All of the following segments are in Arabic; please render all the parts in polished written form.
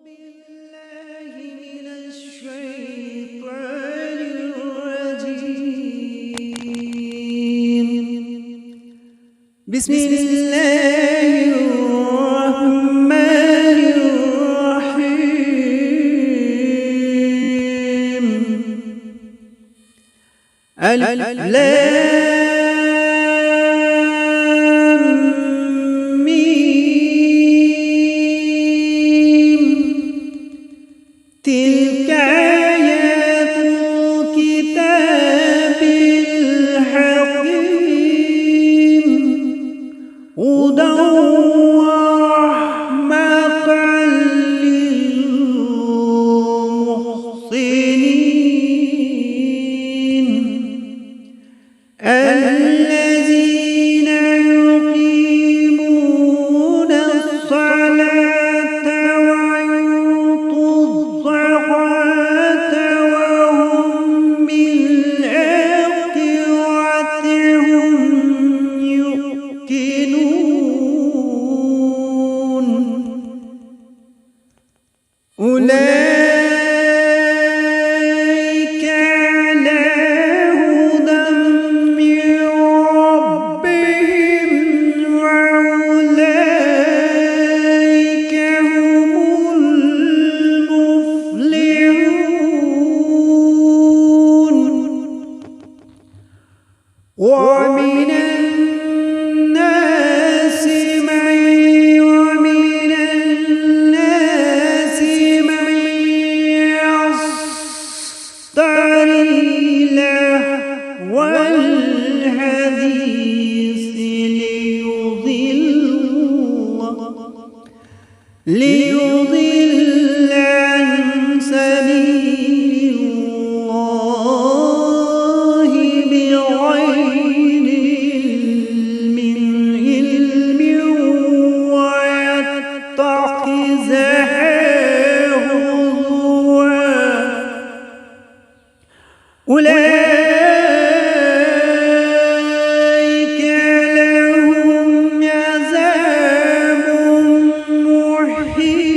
بالله من الشيطان الرجيم. بسم الله الرحمن الرحيم. الف تلك آيات الكتاب الحكيم هدى ورحمة للمحسنين الذين يقيمون الصلاة ويؤتون الزكاة وهم بالآخرة هم يوقنون. أولئك على هدى من ربهم وأولئك هم المفلحون. ومن الناس من يشتري لهو الحديث ليضل عن سبيل الله بغير علم ويتخذها هزوا. أولئك لهم عذاب مهين.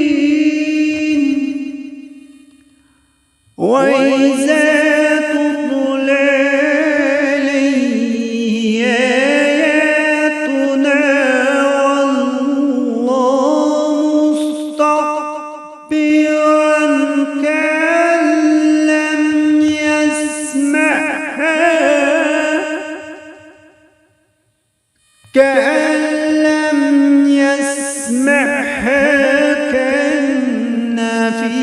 وإذا تتلى عليه آياتنا والله مستكبرا كأن لم يسمعها كأن في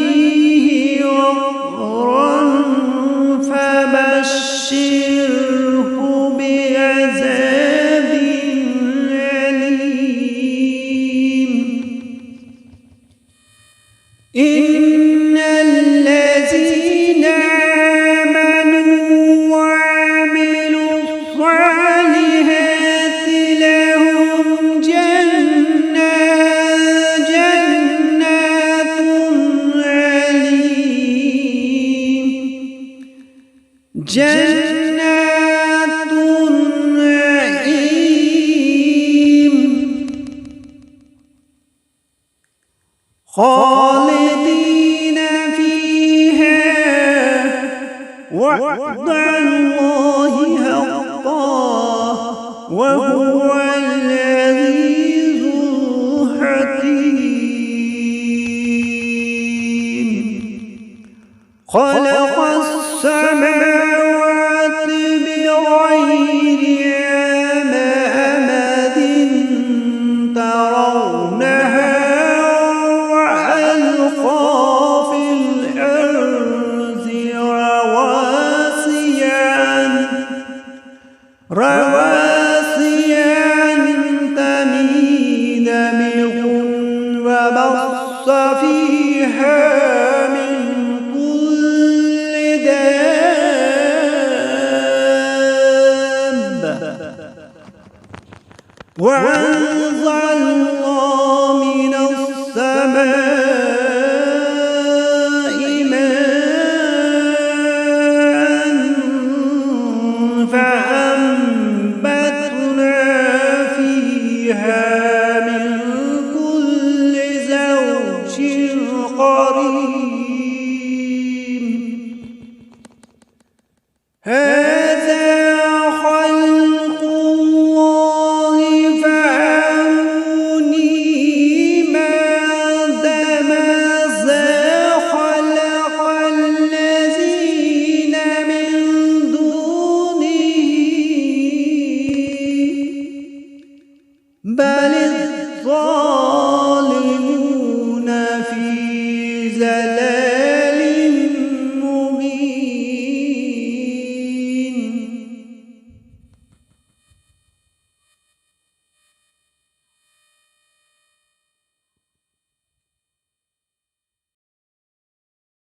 أذنيه وقرا فبشره بعذاب أليم. إن الذين آمنوا وعملوا الصالحات لهم جنات نعيم خالدين فيها وعد الله حقا وهو العزيز الحكيم. خلق السماوات بغير عمد ترونها وألقى في الأرض رواسي أن تميد بهم وبث فيها من كل دابة وأنزل الله من السماء ماء فأنبتنا فيها من هذا